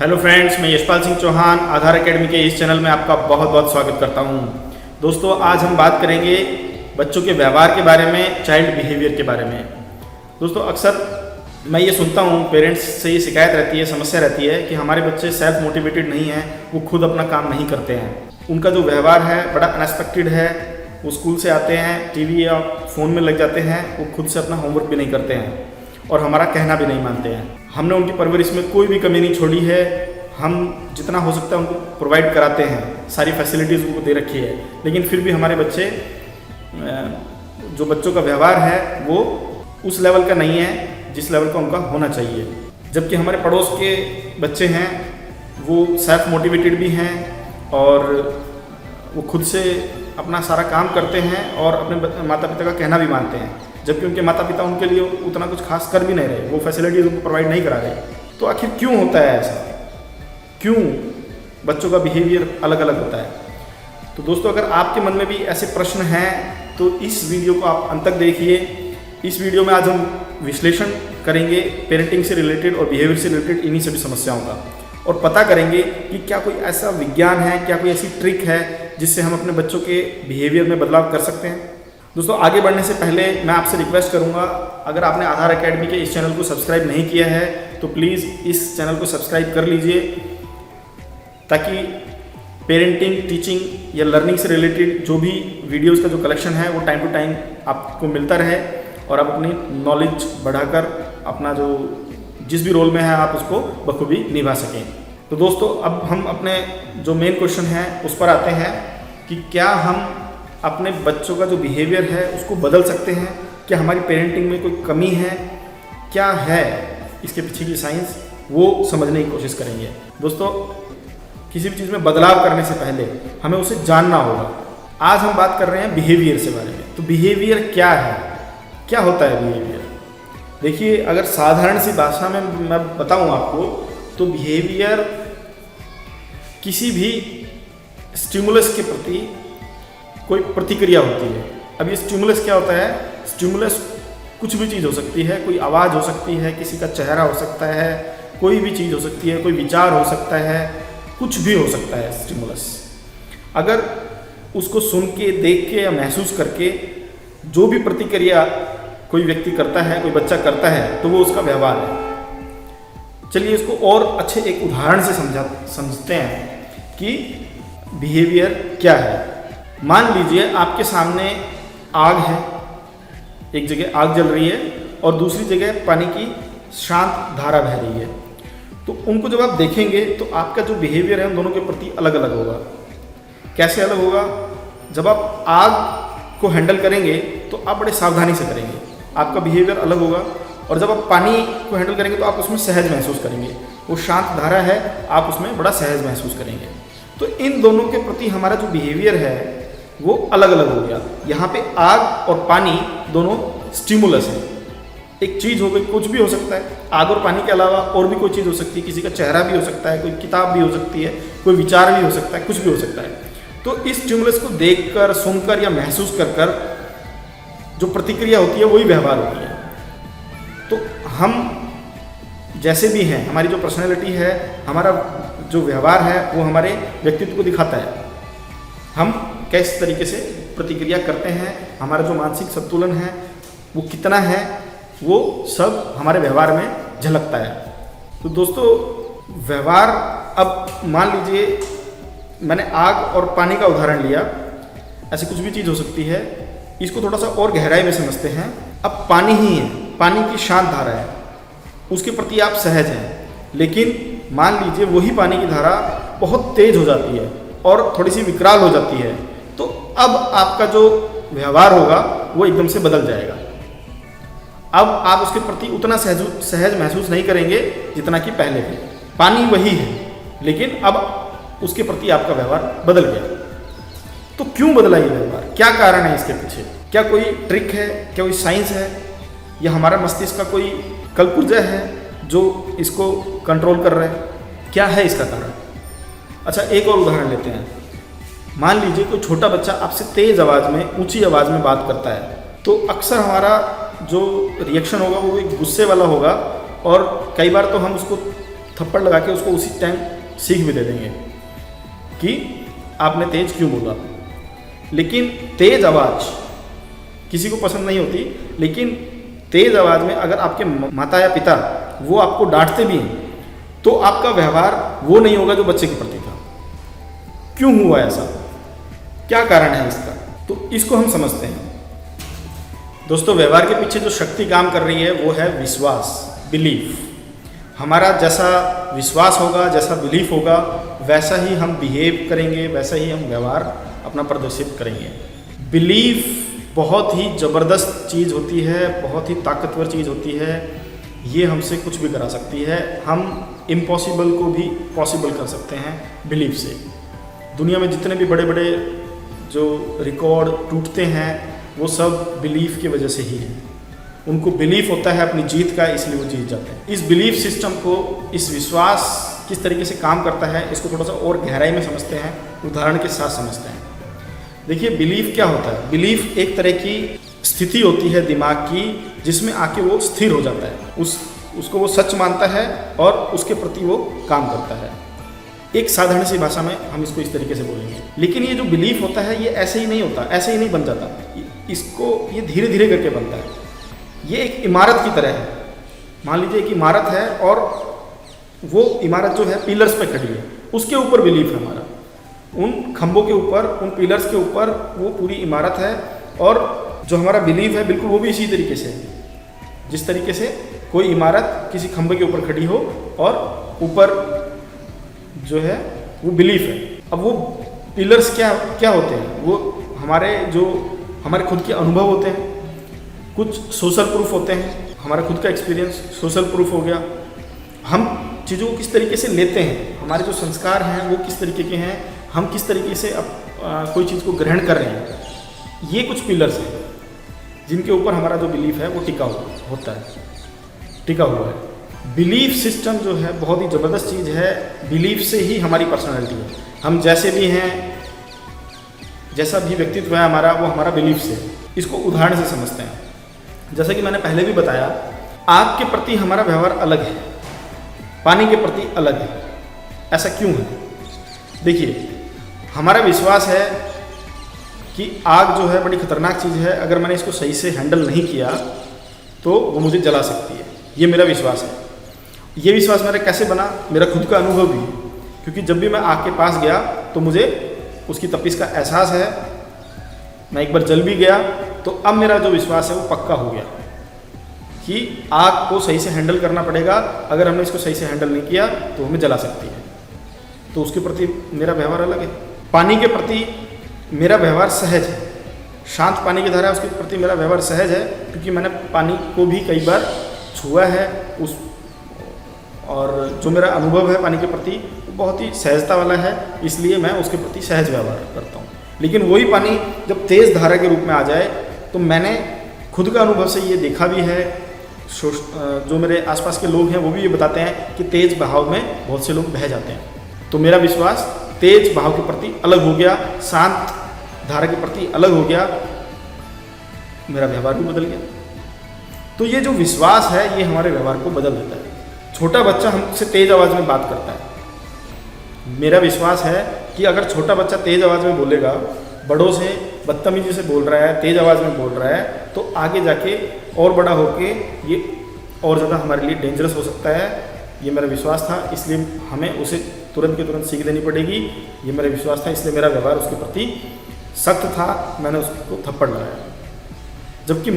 Hello friends, मैं यशपाल सिंह चौहान आधार academy के इस चैनल में आपका बहुत बहुत स्वागत करता हूं। दोस्तों, आज हम बात करेंगे बच्चों के व्यवहार के बारे में, चाइल्ड बिहेवियर के बारे में। दोस्तों, अक्सर मैं ये सुनता हूं, पेरेंट्स से ये शिकायत रहती है, समस्या रहती है कि हमारे बच्चे सेल्फ मोटिवेटेड नहीं हैं, वो खुद अपना काम नहीं करते हैं। उनका जो व्यवहार है बड़ा अनएक्सपेक्टेड है। वो स्कूल से आते हैं, टीवी या फ़ोन में लग जाते हैं, वो खुद से अपना होमवर्क भी नहीं करते हैं और हमारा कहना भी नहीं मानते हैं। हमने उनकी परवरिश में कोई भी कमी नहीं छोड़ी है। हम जितना हो सकता है उनको प्रोवाइड कराते हैं, सारी फैसिलिटीज़ उनको दे रखी है, लेकिन फिर भी हमारे बच्चे, जो बच्चों का व्यवहार है वो उस लेवल का नहीं है जिस लेवल का उनका होना चाहिए। जबकि हमारे पड़ोस के बच्चे हैं, वो सेल्फ मोटिवेटेड भी हैं और वो खुद से अपना सारा काम करते हैं और अपने माता पिता का कहना भी मानते हैं, जबकि उनके माता पिता उनके लिए उतना कुछ खास कर भी नहीं रहे, वो फैसिलिटीज़ उनको प्रोवाइड नहीं करा रहे। तो आखिर क्यों होता है ऐसा? क्यों बच्चों का बिहेवियर अलग अलग होता है? तो दोस्तों, अगर आपके मन में भी ऐसे प्रश्न हैं तो इस वीडियो को आप अंत तक देखिए। इस वीडियो में आज हम विश्लेषण करेंगे पेरेंटिंग से रिलेटेड और बिहेवियर से रिलेटेड इन्हीं सभी समस्याओं का, और पता करेंगे कि क्या कोई ऐसा विज्ञान है, क्या कोई ऐसी ट्रिक है जिससे हम अपने बच्चों के बिहेवियर में बदलाव कर सकते हैं। दोस्तों, आगे बढ़ने से पहले मैं आपसे रिक्वेस्ट करूंगा, अगर आपने आधार एकेडमी के इस चैनल को सब्सक्राइब नहीं किया है तो प्लीज़ इस चैनल को सब्सक्राइब कर लीजिए, ताकि पेरेंटिंग, टीचिंग या लर्निंग से रिलेटेड जो भी वीडियोस का जो कलेक्शन है वो टाइम टू टाइम आपको मिलता रहे और आप अपनी नॉलेज बढ़ाकर अपना जो जिस भी रोल में है आप उसको बखूबी निभा सकें। तो दोस्तों, अब हम अपने जो मेन क्वेश्चन है उस पर आते हैं कि क्या हम अपने बच्चों का जो बिहेवियर है उसको बदल सकते हैं? क्या हमारी पेरेंटिंग में कोई कमी है? क्या है इसके पीछे की साइंस, वो समझने की कोशिश करेंगे। दोस्तों, किसी भी चीज़ में बदलाव करने से पहले हमें उसे जानना होगा। आज हम बात कर रहे हैं बिहेवियर से बारे में। तो बिहेवियर क्या है, क्या होता है बिहेवियर? देखिए, अगर साधारण सी भाषा में मैं बताऊं आपको, तो बिहेवियर किसी भी स्टिमुलस के प्रति कोई प्रतिक्रिया होती है। अब ये स्टिमुलस क्या होता है? स्टिमुलस कुछ भी चीज़ हो सकती है, कोई आवाज़ हो सकती है, किसी का चेहरा हो सकता है, कोई भी चीज़ हो सकती है, कोई विचार हो सकता है, कुछ भी हो सकता है स्टिमुलस। अगर उसको सुन के, देख के या महसूस करके जो भी प्रतिक्रिया कोई व्यक्ति करता है, कोई बच्चा करता है, तो वो उसका व्यवहार है। चलिए इसको और अच्छे एक उदाहरण से समझते हैं कि बिहेवियर क्या है। मान लीजिए आपके सामने आग है, एक जगह आग जल रही है और दूसरी जगह पानी की शांत धारा बह रही है। तो उनको जब आप देखेंगे तो आपका जो बिहेवियर है उन दोनों के प्रति अलग अलग होगा। कैसे अलग होगा? जब आप आग को हैंडल करेंगे तो आप बड़े सावधानी से करेंगे, आपका बिहेवियर अलग होगा। और जब आप पानी को हैंडल करेंगे तो आप उसमें सहज महसूस करेंगे, वो शांत धारा है, आप उसमें बड़ा सहज महसूस करेंगे। तो इन दोनों के प्रति हमारा जो बिहेवियर है वो अलग अलग हो गया। यहाँ पे आग और पानी दोनों स्टिमुलस है। एक चीज़ हो गई, कुछ भी हो सकता है, आग और पानी के अलावा और भी कोई चीज़ हो सकती है, किसी का चेहरा भी हो सकता है, कोई किताब भी हो सकती है, कोई विचार भी हो सकता है, कुछ भी हो सकता है। तो इस स्टिमुलस को देखकर, सुनकर या महसूस कर जो प्रतिक्रिया होती है वही व्यवहार होती है। तो हम जैसे भी हैं, हमारी जो पर्सनैलिटी है, हमारा जो व्यवहार है वो हमारे व्यक्तित्व को दिखाता है। हम किस तरीके से प्रतिक्रिया करते हैं, हमारा जो मानसिक संतुलन है वो कितना है, वो सब हमारे व्यवहार में झलकता है। तो दोस्तों, व्यवहार, अब मान लीजिए मैंने आग और पानी का उदाहरण लिया, ऐसी कुछ भी चीज़ हो सकती है। इसको थोड़ा सा और गहराई में समझते हैं। अब पानी ही है, पानी की शांत धारा है, उसके प्रति आप सहज हैं, लेकिन मान लीजिए वही पानी की धारा बहुत तेज हो जाती है और थोड़ी सी विकराल हो जाती है, तो अब आपका जो व्यवहार होगा वो एकदम से बदल जाएगा। अब आप उसके प्रति उतना सहज महसूस नहीं करेंगे जितना कि पहले थे। पानी वही है, लेकिन अब उसके प्रति आपका व्यवहार बदल गया। तो क्यों बदला ये व्यवहार? क्या कारण है इसके पीछे? क्या कोई ट्रिक है? क्या कोई साइंस है? या हमारा मस्तिष्क का कोई कलपुर्जा है जो इसको कंट्रोल कर रहा है? क्या है इसका कारण? अच्छा, एक और उदाहरण लेते हैं। मान लीजिए कोई छोटा बच्चा आपसे तेज़ आवाज़ में, ऊंची आवाज़ में बात करता है, तो अक्सर हमारा जो रिएक्शन होगा वो एक गुस्से वाला होगा, और कई बार तो हम उसको थप्पड़ लगा के उसको उसी टाइम सीख भी दे देंगे कि आपने तेज क्यों बोला। लेकिन तेज आवाज़ किसी को पसंद नहीं होती, लेकिन तेज आवाज़ में अगर आपके माता या पिता वो आपको डांटते भी हैं तो आपका व्यवहार वो नहीं होगा जो बच्चे के प्रति था। क्यों हुआ ऐसा, क्या कारण है इसका, तो इसको हम समझते हैं। दोस्तों, व्यवहार के पीछे जो शक्ति काम कर रही है वो है विश्वास, बिलीफ। हमारा जैसा विश्वास होगा, जैसा बिलीफ होगा, वैसा ही हम बिहेव करेंगे, वैसा ही हम व्यवहार अपना प्रदर्शित करेंगे। बिलीफ बहुत ही ज़बरदस्त चीज़ होती है, बहुत ही ताकतवर चीज़ होती है। ये हमसे कुछ भी करा सकती है। हम इम्पॉसिबल को भी पॉसिबल कर सकते हैं बिलीफ से। दुनिया में जितने भी बड़े बड़े जो रिकॉर्ड टूटते हैं वो सब बिलीफ की वजह से ही है। उनको बिलीफ होता है अपनी जीत का, इसलिए वो जीत जाते हैं। इस बिलीफ सिस्टम को, इस विश्वास किस तरीके से काम करता है, इसको थोड़ा सा और गहराई में समझते हैं, उदाहरण के साथ समझते हैं। देखिए, बिलीफ क्या होता है। बिलीफ एक तरह की स्थिति होती है दिमाग की, जिसमें आके वो स्थिर हो जाता है। उसको वो सच मानता है और उसके प्रति वो काम करता है। एक साधारण सी भाषा में हम इसको इस तरीके से बोलेंगे। लेकिन ये जो बिलीफ होता है ये ऐसे ही नहीं होता, ऐसे ही नहीं बन जाता। इसको ये धीरे धीरे करके बनता है। ये एक इमारत की तरह है। मान लीजिए एक इमारत है और वो इमारत जो है पिलर्स पे खड़ी है, उसके ऊपर बिलीफ है हमारा। उन खंभों के ऊपर, उन पिलर्स के ऊपर वो पूरी इमारत है, और जो हमारा बिलीफ है बिल्कुल वो भी इसी तरीके से है। जिस तरीके से कोई इमारत किसी खंभे के ऊपर खड़ी हो और ऊपर जो है वो बिलीफ है। अब वो पिलर्स क्या क्या होते हैं, वो हमारे खुद के अनुभव होते हैं, कुछ सोशल प्रूफ होते हैं। हमारा खुद का एक्सपीरियंस सोशल प्रूफ हो गया। हम चीज़ों को किस तरीके से लेते हैं, हमारे जो संस्कार हैं वो किस तरीके के हैं, हम किस तरीके से कोई चीज़ को ग्रहण कर रहे हैं, ये कुछ पिलर्स हैं जिनके ऊपर हमारा जो बिलीफ है वो टिका हुआ है। बिलीफ सिस्टम जो है बहुत ही ज़बरदस्त चीज़ है। बिलीफ से ही हमारी पर्सनालिटी है। हम जैसे भी हैं, जैसा भी व्यक्तित्व है हमारा, वो हमारा बिलीफ से है। इसको उदाहरण से समझते हैं। जैसा कि मैंने पहले भी बताया, आग के प्रति हमारा व्यवहार अलग है, पानी के प्रति अलग है। ऐसा क्यों है? देखिए, हमारा विश्वास है कि आग जो है बड़ी खतरनाक चीज़ है। अगर मैंने इसको सही से हैंडल नहीं किया तो वो मुझे जला सकती है। ये मेरा विश्वास है। ये विश्वास मेरा कैसे बना? मेरा खुद का अनुभव भी है, क्योंकि जब भी मैं आग के पास गया तो मुझे उसकी तपिश का एहसास है। मैं एक बार जल भी गया, तो अब मेरा जो विश्वास है वो पक्का हो गया कि आग को सही से हैंडल करना पड़ेगा। अगर हमने इसको सही से हैंडल नहीं किया तो हमें जला सकती है। तो उसके प्रति मेरा व्यवहार अलग है। पानी के प्रति मेरा व्यवहार सहज है। शांत पानी की धारा है, उसके प्रति मेरा व्यवहार सहज है, क्योंकि मैंने पानी को भी कई बार छुआ है। और जो मेरा अनुभव है पानी के प्रति वो बहुत ही सहजता वाला है, इसलिए मैं उसके प्रति सहज व्यवहार करता हूँ। लेकिन वही पानी जब तेज़ धारा के रूप में आ जाए तो मैंने खुद का अनुभव से ये देखा भी है, जो मेरे आसपास के लोग हैं वो भी ये बताते हैं कि तेज़ बहाव में बहुत से लोग बह जाते हैं। तो मेरा विश्वास तेज बहाव के प्रति अलग हो गया, शांत धारा के प्रति अलग हो गया, मेरा व्यवहार भी बदल गया। तो ये जो विश्वास है ये हमारे व्यवहार को बदल देता है। छोटा बच्चा हमसे तेज आवाज़ में बात करता है। मेरा विश्वास है कि अगर छोटा बच्चा तेज आवाज़ में बोलेगा, बड़ों से बदतमीजी से बोल रहा है, तेज आवाज़ में बोल रहा है, तो आगे जाके और बड़ा होके ये और ज़्यादा हमारे लिए डेंजरस हो सकता है। ये मेरा विश्वास था, इसलिए हमें उसे तुरंत के तुरंत सीख देनी पड़ेगी। ये मेरा विश्वास था, इसलिए मेरा व्यवहार उसके प्रति सख्त था, मैंने उसको थप्पड़ लगाया। जबकि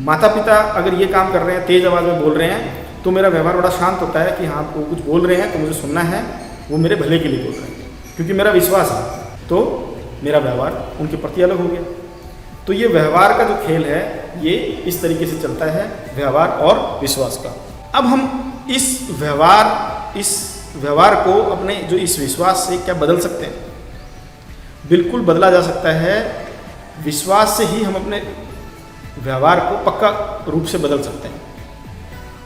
माता पिता अगर ये काम कर रहे हैं, तेज़ आवाज़ में बोल रहे हैं, तो मेरा व्यवहार बड़ा शांत होता है कि हाँ वो कुछ बोल रहे हैं तो मुझे सुनना है, वो मेरे भले के लिए बोल रहे हैं, क्योंकि मेरा विश्वास है। तो मेरा व्यवहार उनके प्रति अलग हो गया। तो ये व्यवहार का जो खेल है ये इस तरीके से चलता है, व्यवहार और विश्वास का। अब हम इस व्यवहार को अपने जो इस विश्वास से क्या बदल सकते हैं? बिल्कुल बदला जा सकता है। विश्वास से ही हम अपने व्यवहार को पक्का रूप से बदल सकते हैं।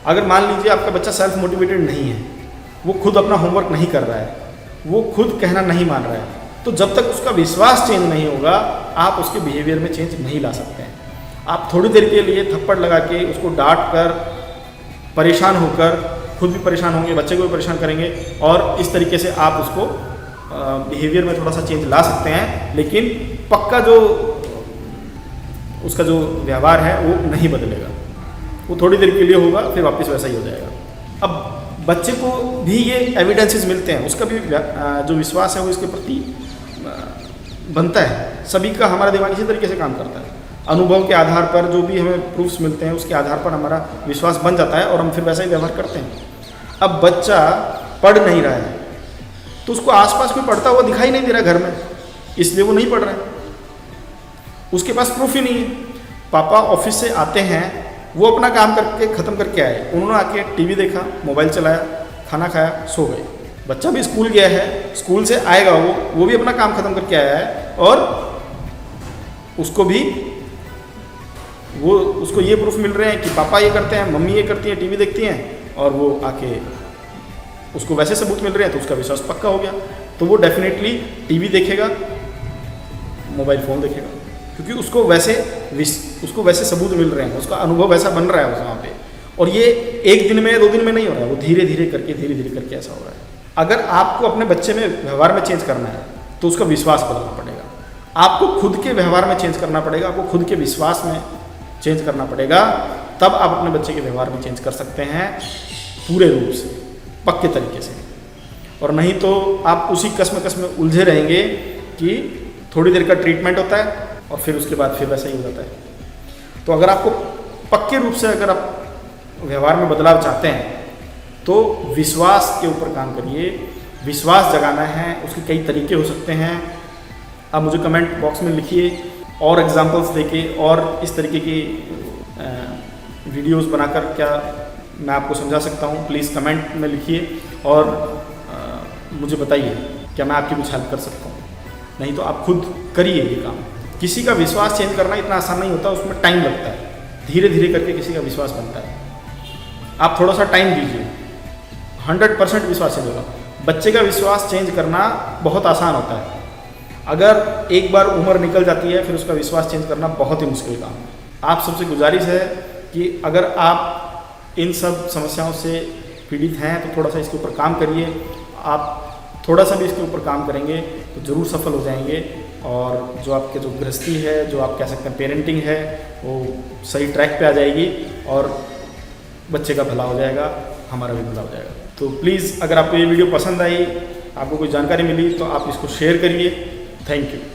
अगर मान लीजिए आपका बच्चा सेल्फ मोटिवेटेड नहीं है, वो खुद अपना होमवर्क नहीं कर रहा है, वो खुद कहना नहीं मान रहा है, तो जब तक उसका विश्वास चेंज नहीं होगा आप उसके बिहेवियर में चेंज नहीं ला सकते हैं। आप थोड़ी देर के लिए थप्पड़ लगा के, उसको डांट कर, परेशान होकर खुद भी परेशान होंगे, बच्चे को भी परेशान करेंगे, और इस तरीके से आप उसको बिहेवियर में थोड़ा सा चेंज ला सकते हैं, लेकिन पक्का जो उसका जो व्यवहार है वो नहीं बदलेगा। वो थोड़ी देर के लिए होगा, फिर वापस वैसा ही हो जाएगा। अब बच्चे को भी ये एविडेंसेस मिलते हैं, उसका भी जो विश्वास है वो इसके प्रति बनता है। सभी का हमारा दिमाग इसी तरीके से काम करता है। अनुभव के आधार पर जो भी हमें प्रूफ्स मिलते हैं उसके आधार पर हमारा विश्वास बन जाता है और हम फिर वैसा ही व्यवहार करते हैं। अब बच्चा पढ़ नहीं रहा है तो उसको आसपास कोई पढ़ता हुआ दिखाई नहीं दे रहा घर में, इसलिए वो नहीं पढ़ रहा है, उसके पास प्रूफ ही नहीं है। पापा ऑफिस से आते हैं, वो अपना काम करके ख़त्म करके आए, उन्होंने आके टीवी देखा, मोबाइल चलाया, खाना खाया, सो गए। बच्चा भी स्कूल गया है, स्कूल से आएगा वो भी अपना काम ख़त्म करके आया है, और उसको ये प्रूफ मिल रहे हैं कि पापा ये करते हैं, मम्मी ये करती हैं, टीवी देखती हैं, और वो आके उसको वैसे सबूत मिल रहे हैं तो उसका विश्वास पक्का हो गया। तो वो डेफिनेटली टीवी देखेगा, मोबाइल फ़ोन देखेगा, क्योंकि उसको वैसे सबूत मिल रहे हैं, उसका अनुभव वैसा बन रहा है वहाँ पे। और ये एक दिन में 2 दिन में नहीं हो रहा है, वो धीरे धीरे करके ऐसा हो रहा है। अगर आपको अपने बच्चे में व्यवहार में चेंज करना है तो उसका विश्वास बदलना पड़ेगा। आपको खुद के व्यवहार में चेंज करना पड़ेगा, आपको खुद के विश्वास में चेंज करना पड़ेगा, तब आप अपने बच्चे के व्यवहार में चेंज कर सकते हैं पूरे रूप से, पक्के तरीके से। और नहीं तो आप उसी कसम में उलझे रहेंगे कि थोड़ी देर का ट्रीटमेंट होता है और फिर उसके बाद फिर वैसा ही हो जाता है। तो अगर आपको पक्के रूप से अगर आप व्यवहार में बदलाव चाहते हैं तो विश्वास के ऊपर काम करिए। विश्वास जगाना है, उसके कई तरीके हो सकते हैं। आप मुझे कमेंट बॉक्स में लिखिए और एग्जांपल्स देके और इस तरीके की वीडियोस बनाकर क्या मैं आपको समझा सकता हूँ, प्लीज़ कमेंट में लिखिए और मुझे बताइए क्या मैं आपकी कुछ हेल्प कर सकता हूँ। नहीं तो आप खुद करिए ये काम। किसी का विश्वास चेंज करना इतना आसान नहीं होता, उसमें टाइम लगता है। धीरे धीरे करके किसी का विश्वास बनता है। आप थोड़ा सा टाइम दीजिए, 100% विश्वास चेंज होगा। बच्चे का विश्वास चेंज करना बहुत आसान होता है, अगर एक बार उम्र निकल जाती है फिर उसका विश्वास चेंज करना बहुत ही मुश्किल काम है। आप सबसे गुजारिश है कि अगर आप इन सब समस्याओं से पीड़ित हैं तो थोड़ा सा इसके ऊपर काम करिए। आप थोड़ा सा भी इसके ऊपर काम करेंगे तो ज़रूर सफल हो जाएंगे, और जो आपके जो गृहस्थी है, जो आप कह सकते हैं पेरेंटिंग है, वो सही ट्रैक पे आ जाएगी और बच्चे का भला हो जाएगा, हमारा भी भला हो जाएगा। तो प्लीज़ अगर आपको ये वीडियो पसंद आई, आपको कोई जानकारी मिली तो आप इसको शेयर करिए। Thank you.